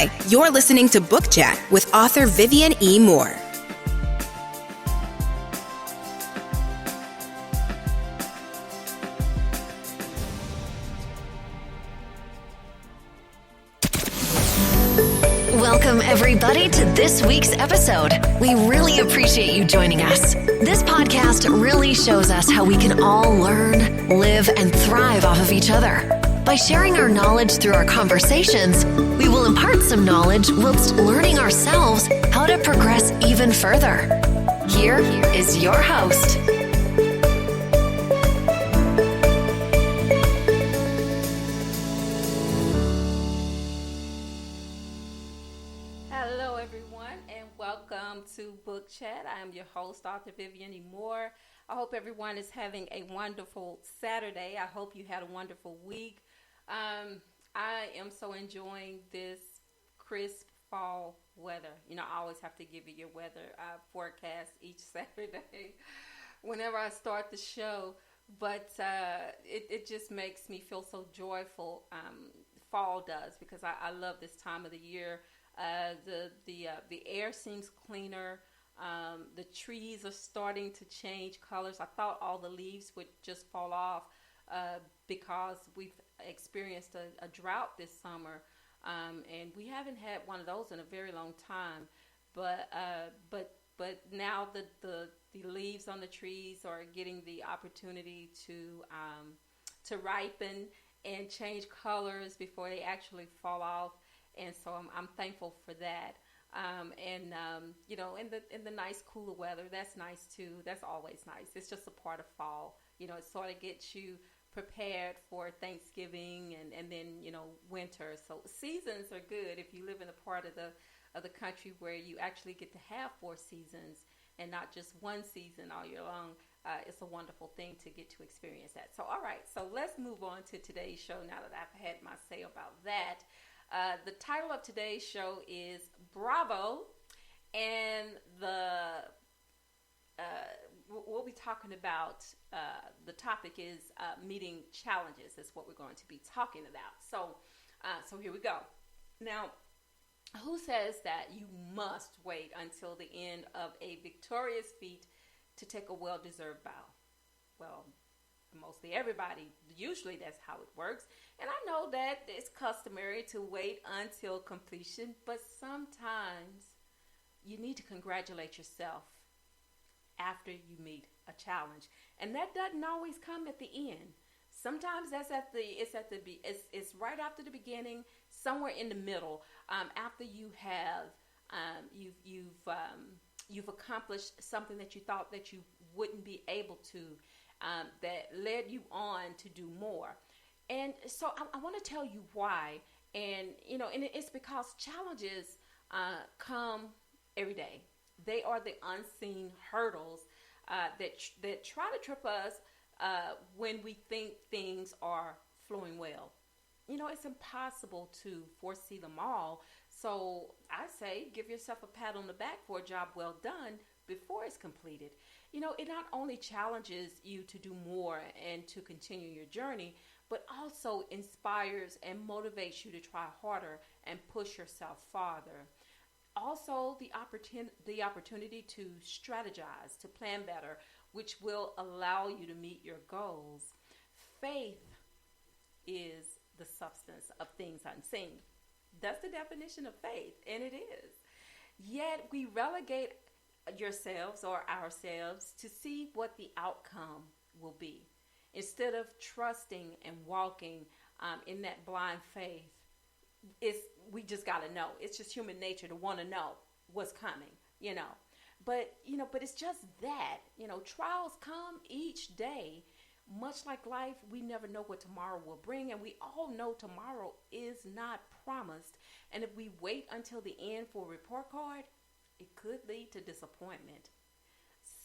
Hi, you're listening to Book Chat with author Vivian E. Moore. Welcome, everybody, to this week's episode. We really appreciate you joining us. This podcast really shows us how we can all learn, live, and thrive off of each other. By sharing our knowledge through our conversations, we will impart some knowledge whilst learning ourselves how to progress even further. Here is your host. Hello, everyone, and welcome to Book Chat. I am your host, author Vivian E. Moore. I hope everyone is having a wonderful Saturday. I hope you had a wonderful week. I am so enjoying this crisp fall weather. You know, I always have to give you your weather forecast each Saturday whenever I start the show. But it just makes me feel so joyful. Fall does, because I love this time of the year. The air seems cleaner. The trees are starting to change colors. I thought all the leaves would just fall off because we've experienced a drought this summer, and we haven't had one of those in a very long time. But now the leaves on the trees are getting the opportunity to ripen and change colors before they actually fall off. And so I'm thankful for that. You know, in the nice cooler weather, that's nice too. That's always nice. It's just a part of fall. You know, it sort of gets you prepared for Thanksgiving and then, you know, winter. So seasons are good if you live in a part of the country where you actually get to have 4 seasons and not just one season all year long. It's a wonderful thing to get to experience that. So, all right. So let's move on to today's show now that I've had my say about that. The title of today's show is Bravo, and we'll be talking about, the topic is meeting challenges. Is what we're going to be talking about. So here we go. Now, who says that you must wait until the end of a victorious feat to take a well-deserved bow? Well, mostly everybody, usually that's how it works. And I know that it's customary to wait until completion, but sometimes you need to congratulate yourself after you meet a challenge. And that doesn't always come at the end. Sometimes it's right after the beginning, somewhere in the middle, after you have you've accomplished something that you thought that you wouldn't be able to, that led you on to do more. And so I want to tell you why. And, you know, and it's because challenges come every day. They are the unseen hurdles that try to trip us when we think things are flowing well. You know, it's impossible to foresee them all. So I say give yourself a pat on the back for a job well done before it's completed. You know, it not only challenges you to do more and to continue your journey, but also inspires and motivates you to try harder and push yourself farther. Also, the opportunity to strategize, to plan better, which will allow you to meet your goals. Faith is the substance of things unseen. That's the definition of faith, and it is. Yet we relegate yourselves or ourselves to see what the outcome will be, instead of trusting and walking in that blind faith. We just got to know. It's just human nature to want to know what's coming, you know. But it's just that, you know, trials come each day. Much like life, we never know what tomorrow will bring, and we all know tomorrow is not promised. And if we wait until the end for a report card, it could lead to disappointment.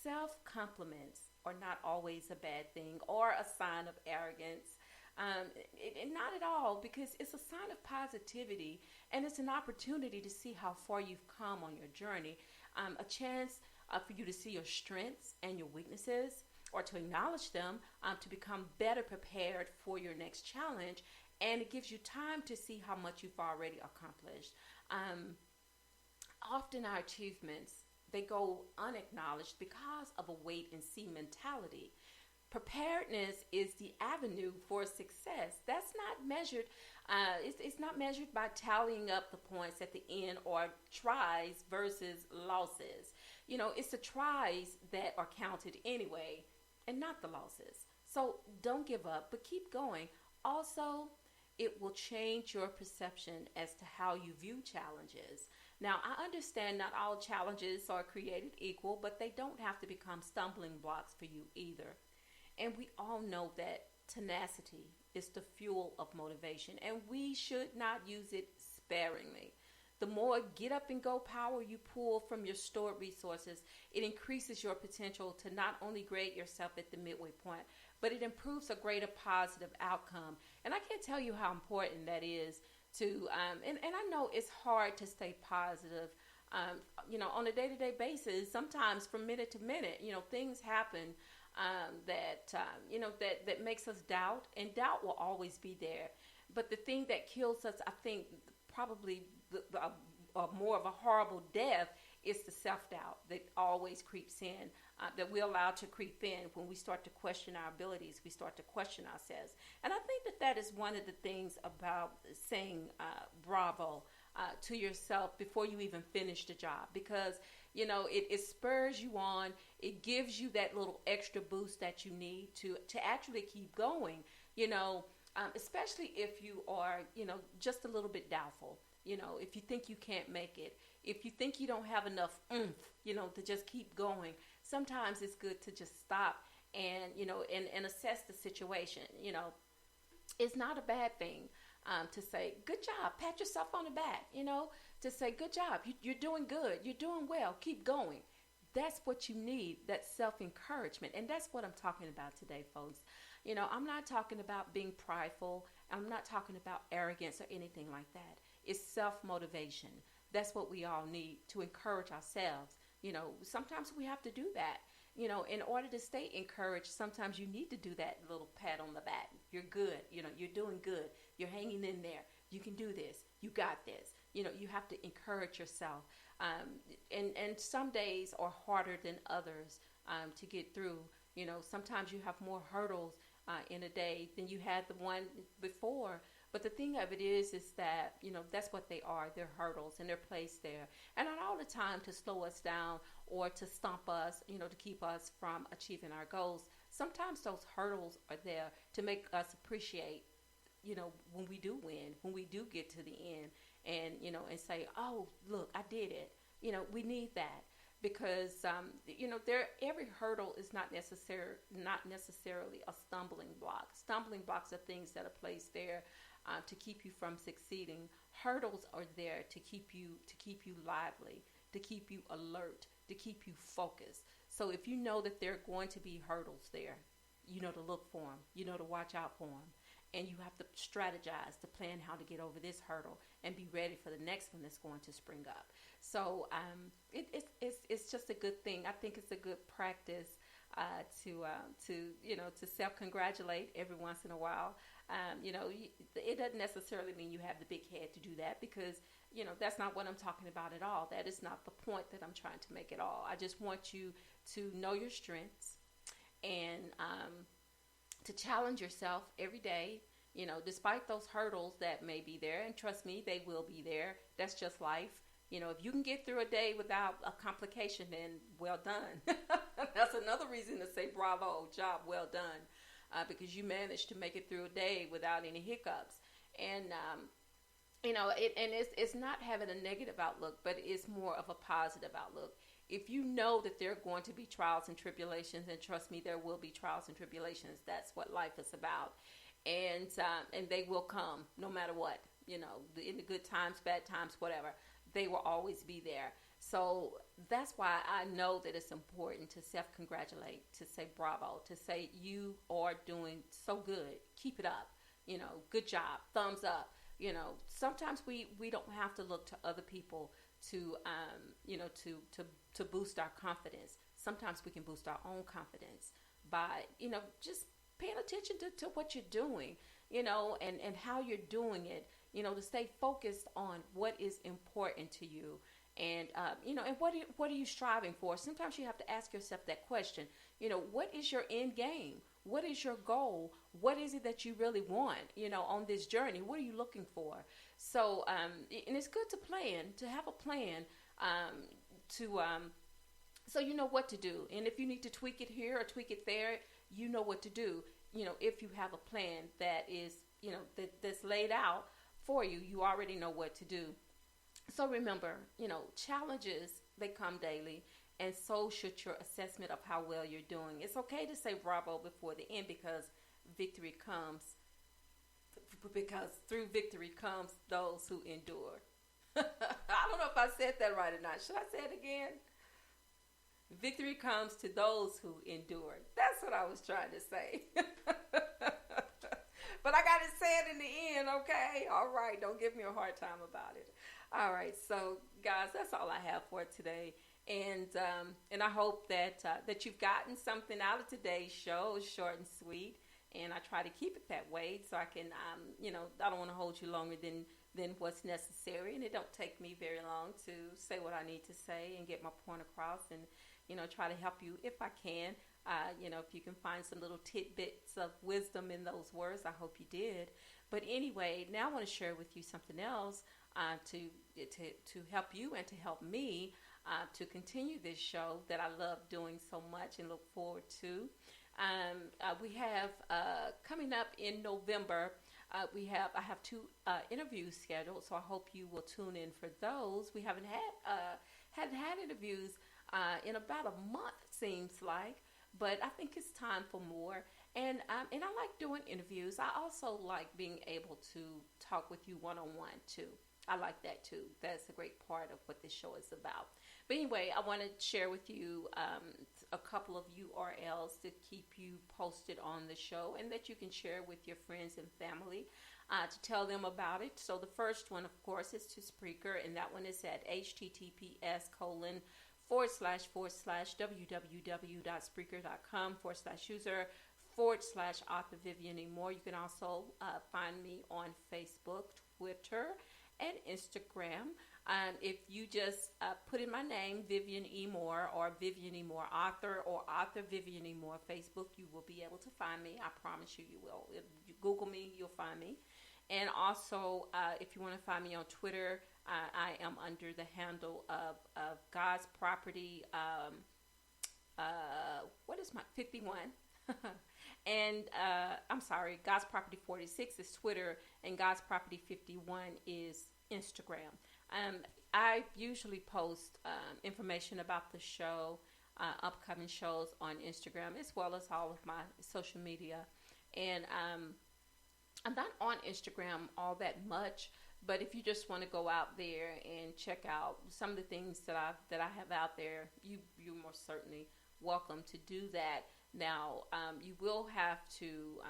Self-compliments are not always a bad thing or a sign of arrogance. Not at all, because it's a sign of positivity, and it's an opportunity to see how far you've come on your journey. A chance for you to see your strengths and your weaknesses, or to acknowledge them, to become better prepared for your next challenge, and it gives you time to see how much you've already accomplished. Often our achievements, they go unacknowledged because of a wait and see mentality. Preparedness is the avenue for success. That's not measured. It's not measured by tallying up the points at the end, or tries versus losses. It's the tries that are counted anyway, and not the losses. So don't give up, but keep going. Also, it will change your perception as to how you view challenges. Now, I understand not all challenges are created equal, but they don't have to become stumbling blocks for you either. And we all know that tenacity is the fuel of motivation, and we should not use it sparingly. The more get up and go power you pull from your stored resources, it increases your potential to not only grade yourself at the midway point, but it improves a greater positive outcome. And I can't tell you how important that is to, and I know it's hard to stay positive, on a day-to-day basis. Sometimes from minute to minute, things happen that makes us doubt, and doubt will always be there. But the thing that kills us, I think, probably more of a horrible death, is the self-doubt that always creeps in, that we allow to creep in when we start to question our abilities, we start to question ourselves. And I think that is one of the things about saying bravo to yourself before you even finish the job, because it spurs you on. It gives you that little extra boost that you need to actually keep going, especially if you are, just a little bit doubtful, if you think you can't make it, if you think you don't have enough oomph, to just keep going. Sometimes it's good to just stop and, and assess the situation. It's not a bad thing to say, good job, pat yourself on the back, to say, good job, you're doing good, you're doing well, keep going. That's what you need, that self-encouragement. And that's what I'm talking about today, folks. I'm not talking about being prideful. I'm not talking about arrogance or anything like that. It's self-motivation. That's what we all need to encourage ourselves. Sometimes we have to do that. In order to stay encouraged, sometimes you need to do that little pat on the back. You're good. You're doing good. You're hanging in there. You can do this. You got this. You have to encourage yourself. And some days are harder than others to get through. Sometimes you have more hurdles in a day than you had the one before. But the thing of it is that, that's what they are. They're hurdles, and they're placed there. And not all the time to slow us down or to stomp us, to keep us from achieving our goals. Sometimes those hurdles are there to make us appreciate, when we do win, when we do get to the end, and, and say, oh, look, I did it. We need that. Because every hurdle is not necessarily a stumbling block. Stumbling blocks are things that are placed there to keep you from succeeding. Hurdles are there to keep you lively, to keep you alert, to keep you focused. So if you know that there are going to be hurdles there, to look for them, to watch out for them. And you have to strategize to plan how to get over this hurdle and be ready for the next one that's going to spring up. So it's just a good thing. I think it's a good practice to self-congratulate every once in a while. It doesn't necessarily mean you have the big head to do that, because that's not what I'm talking about at all. That is not the point that I'm trying to make at all. I just want you to know your strengths and to challenge yourself every day, despite those hurdles that may be there. And trust me, they will be there. That's just life. If you can get through a day without a complication, then well done. That's another reason to say bravo, job well done, because you managed to make it through a day without any hiccups. And it's not having a negative outlook, but it's more of a positive outlook. If you know that there are going to be trials and tribulations, and trust me, there will be trials and tribulations. That's what life is about. And they will come no matter what, in the good times, bad times, whatever. They will always be there. So that's why I know that it's important to self-congratulate, to say bravo, to say you are doing so good. Keep it up. Good job. Thumbs up. Sometimes we don't have to look to other people to boost our confidence. Sometimes we can boost our own confidence by, just paying attention to what you're doing. and how you're doing it, to stay focused on what is important to you. And, and what are you striving for? Sometimes you have to ask yourself that question. What is your end game? What is your goal? What is it that you really want, on this journey? What are you looking for? So, and it's good to have a plan, so you know what to do. And if you need to tweak it here or tweak it there, you know what to do. If you have a plan that is, that's laid out for you, you already know what to do. So remember, challenges, they come daily, and so should your assessment of how well you're doing. It's okay to say bravo before the end, because through victory comes those who endure. I don't know if I said that right or not. Should I say it again? Victory comes to those who endure. That's what I was trying to say. But I got to say it in the end, okay? All right, don't give me a hard time about it. All right, so guys, that's all I have for today. And I hope that you've gotten something out of today's show. It's short and sweet, and I try to keep it that way so I can, I don't want to hold you longer than what's necessary, and it don't take me very long to say what I need to say and get my point across, and try to help you if I can. If you can find some little tidbits of wisdom in those words, I hope you did. But anyway, now I want to share with you something else to help you and to help me to continue this show that I love doing so much and look forward to. We have coming up in November. I have 2 interviews scheduled, so I hope you will tune in for those. We hadn't had interviews in about a month, seems like, but I think it's time for more. And I like doing interviews. I also like being able to talk with you one-on-one too. I like that too. That's a great part of what this show is about. But anyway, I want to share with you a couple of URLs to keep you posted on the show, and that you can share with your friends and family to tell them about it. So the first one, of course, is to Spreaker, and that one is at https://www.spreaker.com/user/author Vivian E. Moore. You can also find me on Facebook, Twitter, and Instagram. If you just put in my name, Vivian E. Moore, or Vivian E. Moore Author, or Author Vivian E. Moore Facebook, you will be able to find me. I promise you, you will. If you Google me, you'll find me. And also, if you want to find me on Twitter, I am under the handle of God's Property. What is my 51? And I'm sorry, God's Property 46 is Twitter, and God's Property 51 is Instagram. I usually post information about the show, upcoming shows on Instagram, as well as all of my social media. And I'm not on Instagram all that much, but if you just want to go out there and check out some of the things that I have out there, you're most certainly welcome to do that. Now, you will have to,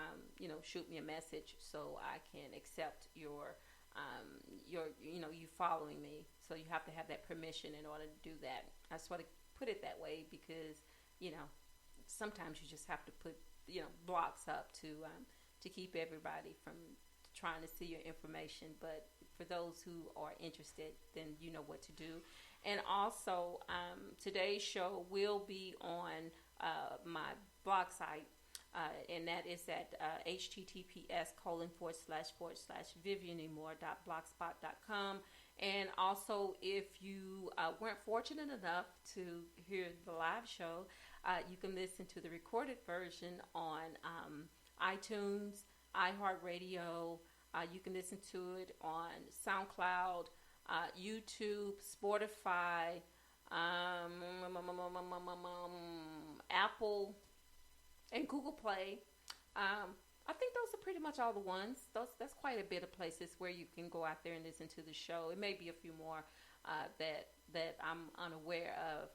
shoot me a message so I can accept you following me. So you have to have that permission in order to do that. I just want to put it that way because, sometimes you just have to put, blocks up to keep everybody from trying to see your information. But for those who are interested, then you know what to do. And also, today's show will be on my blog site, and that is at https://vivianemore.blogspot.com. And also, if you weren't fortunate enough to hear the live show, you can listen to the recorded version on iTunes, iHeartRadio. You can listen to it on SoundCloud, YouTube, Spotify, Apple, and Google Play. I think those are pretty much all the ones. That's quite a bit of places where you can go out there and listen to the show. It may be a few more that I'm unaware of,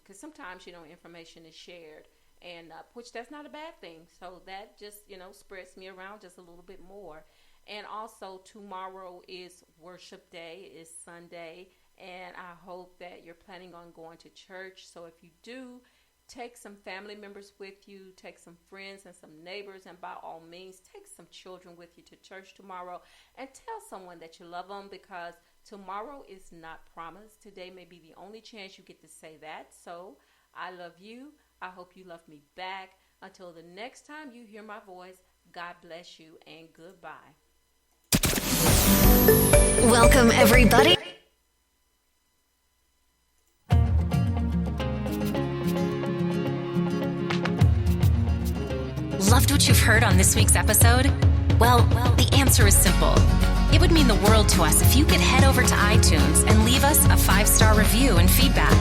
because sometimes information is shared, and which that's not a bad thing. So that just spreads me around just a little bit more. And also, tomorrow is worship day, is Sunday, and I hope that you're planning on going to church. So if you do, Take some family members with you, take some friends and some neighbors, and by all means, take some children with you to church tomorrow and tell someone that you love them, because tomorrow is not promised. Today may be the only chance you get to say that. So I love you. I hope you love me back. Until the next time you hear my voice, God bless you and goodbye. Welcome, everybody. Loved what you've heard on this week's episode? Well, the answer is simple. It would mean the world to us if you could head over to iTunes and leave us a 5-star review and feedback.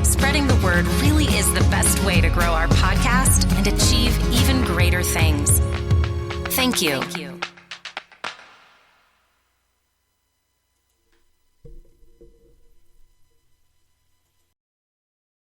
Spreading the word really is the best way to grow our podcast and achieve even greater things. Thank you.